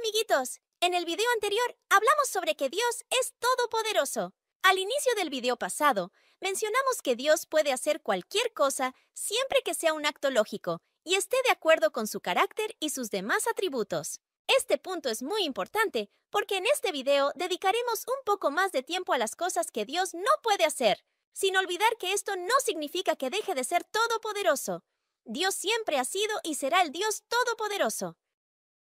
amiguitos. En el video anterior hablamos sobre que Dios es todopoderoso. Al inicio del video pasado, mencionamos que Dios puede hacer cualquier cosa siempre que sea un acto lógico y esté de acuerdo con su carácter y sus demás atributos. Este punto es muy importante porque en este video dedicaremos un poco más de tiempo a las cosas que Dios no puede hacer, sin olvidar que esto no significa que deje de ser todopoderoso. Dios siempre ha sido y será el Dios todopoderoso.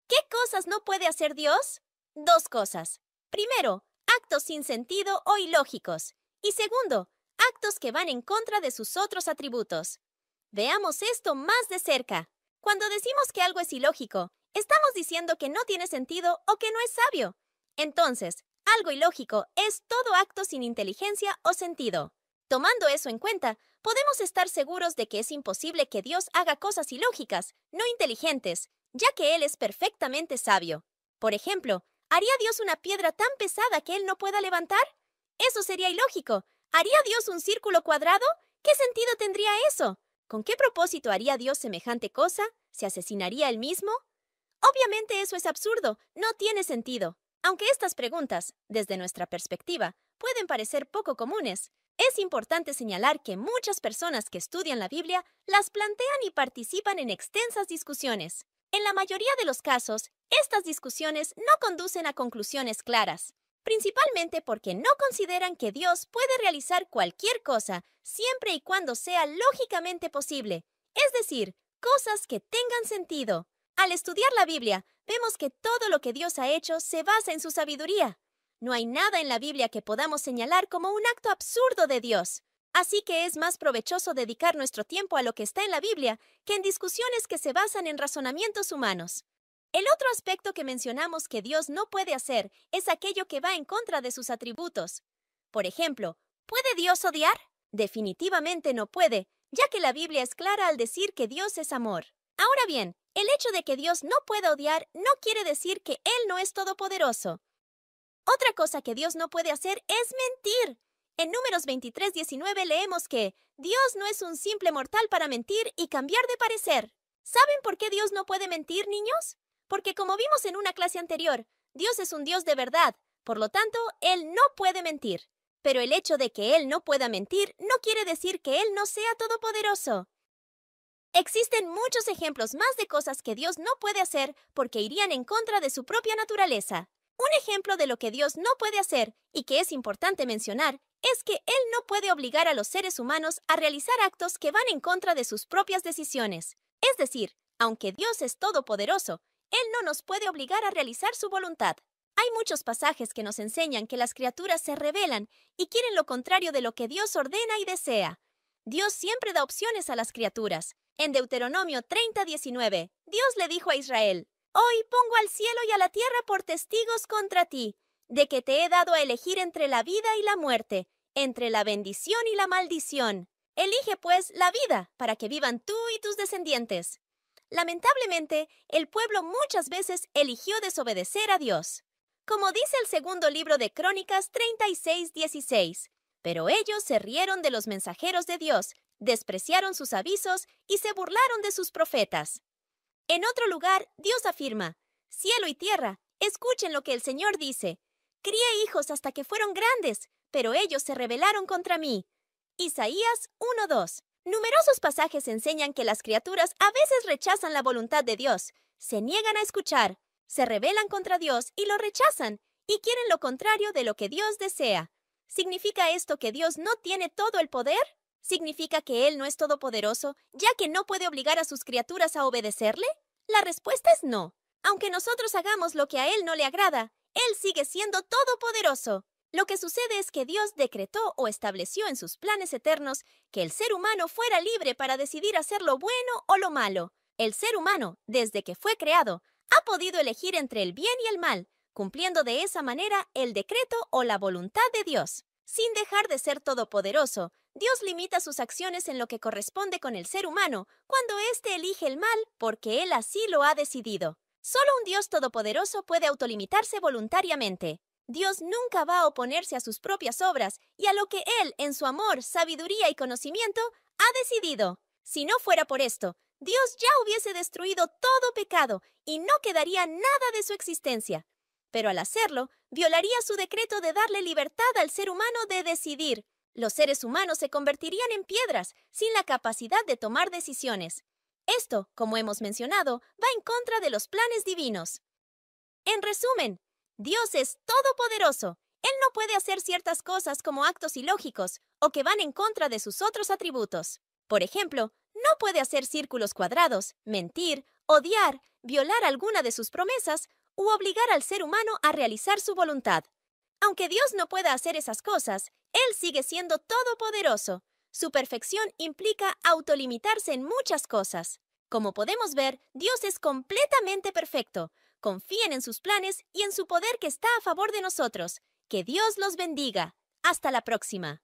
¿Qué cosas no puede hacer Dios? Dos cosas. Primero, actos sin sentido o ilógicos. Y segundo, actos que van en contra de sus otros atributos. Veamos esto más de cerca. Cuando decimos que algo es ilógico, estamos diciendo que no tiene sentido o que no es sabio. Entonces, algo ilógico es todo acto sin inteligencia o sentido. Tomando eso en cuenta, podemos estar seguros de que es imposible que Dios haga cosas ilógicas, no inteligentes, ya que Él es perfectamente sabio. Por ejemplo, ¿haría Dios una piedra tan pesada que Él no pueda levantar? Eso sería ilógico. ¿Haría Dios un círculo cuadrado? ¿Qué sentido tendría eso? ¿Con qué propósito haría Dios semejante cosa? ¿Se asesinaría Él mismo? Obviamente eso es absurdo, no tiene sentido. Aunque estas preguntas, desde nuestra perspectiva, pueden parecer poco comunes, es importante señalar que muchas personas que estudian la Biblia las plantean y participan en extensas discusiones. En la mayoría de los casos, estas discusiones no conducen a conclusiones claras, principalmente porque no consideran que Dios puede realizar cualquier cosa siempre y cuando sea lógicamente posible, es decir, cosas que tengan sentido. Al estudiar la Biblia, vemos que todo lo que Dios ha hecho se basa en su sabiduría. No hay nada en la Biblia que podamos señalar como un acto absurdo de Dios. Así que es más provechoso dedicar nuestro tiempo a lo que está en la Biblia que en discusiones que se basan en razonamientos humanos. El otro aspecto que mencionamos que Dios no puede hacer es aquello que va en contra de sus atributos. Por ejemplo, ¿puede Dios odiar? Definitivamente no puede, ya que la Biblia es clara al decir que Dios es amor. Ahora bien, el hecho de que Dios no pueda odiar no quiere decir que Él no es todopoderoso. Otra cosa que Dios no puede hacer es mentir. En Números 23:19 leemos que Dios no es un simple mortal para mentir y cambiar de parecer. ¿Saben por qué Dios no puede mentir, niños? Porque como vimos en una clase anterior, Dios es un Dios de verdad, por lo tanto, Él no puede mentir. Pero el hecho de que Él no pueda mentir no quiere decir que Él no sea todopoderoso. Existen muchos ejemplos más de cosas que Dios no puede hacer porque irían en contra de su propia naturaleza. Un ejemplo de lo que Dios no puede hacer, y que es importante mencionar, es que Él no puede obligar a los seres humanos a realizar actos que van en contra de sus propias decisiones. Es decir, aunque Dios es todopoderoso, Él no nos puede obligar a realizar su voluntad. Hay muchos pasajes que nos enseñan que las criaturas se rebelan y quieren lo contrario de lo que Dios ordena y desea. Dios siempre da opciones a las criaturas. En Deuteronomio 30:19, Dios le dijo a Israel: «Hoy pongo al cielo y a la tierra por testigos contra ti, de que te he dado a elegir entre la vida y la muerte, entre la bendición y la maldición. Elige, pues, la vida, para que vivan tú y tus descendientes». Lamentablemente, el pueblo muchas veces eligió desobedecer a Dios. Como dice el segundo libro de Crónicas 36:16, «Pero ellos se rieron de los mensajeros de Dios, despreciaron sus avisos y se burlaron de sus profetas». En otro lugar, Dios afirma: «Cielo y tierra, escuchen lo que el Señor dice. Crié hijos hasta que fueron grandes, pero ellos se rebelaron contra mí». Isaías 1:2. Numerosos pasajes enseñan que las criaturas a veces rechazan la voluntad de Dios, se niegan a escuchar, se rebelan contra Dios y lo rechazan, y quieren lo contrario de lo que Dios desea. ¿Significa esto que Dios no tiene todo el poder? ¿Significa que Él no es todopoderoso, ya que no puede obligar a sus criaturas a obedecerle? La respuesta es no. Aunque nosotros hagamos lo que a Él no le agrada, Él sigue siendo todopoderoso. Lo que sucede es que Dios decretó o estableció en sus planes eternos que el ser humano fuera libre para decidir hacer lo bueno o lo malo. El ser humano, desde que fue creado, ha podido elegir entre el bien y el mal, cumpliendo de esa manera el decreto o la voluntad de Dios. Sin dejar de ser todopoderoso, Dios limita sus acciones en lo que corresponde con el ser humano cuando éste elige el mal porque Él así lo ha decidido. Solo un Dios todopoderoso puede autolimitarse voluntariamente. Dios nunca va a oponerse a sus propias obras y a lo que Él, en su amor, sabiduría y conocimiento, ha decidido. Si no fuera por esto, Dios ya hubiese destruido todo pecado y no quedaría nada de su existencia. Pero al hacerlo, violaría su decreto de darle libertad al ser humano de decidir. Los seres humanos se convertirían en piedras, sin la capacidad de tomar decisiones. Esto, como hemos mencionado, va en contra de los planes divinos. En resumen, Dios es todopoderoso. Él no puede hacer ciertas cosas como actos ilógicos o que van en contra de sus otros atributos. Por ejemplo, no puede hacer círculos cuadrados, mentir, odiar, violar alguna de sus promesas u obligar al ser humano a realizar su voluntad. Aunque Dios no pueda hacer esas cosas, Él sigue siendo todopoderoso. Su perfección implica autolimitarse en muchas cosas. Como podemos ver, Dios es completamente perfecto. Confíen en sus planes y en su poder que está a favor de nosotros. Que Dios los bendiga. Hasta la próxima.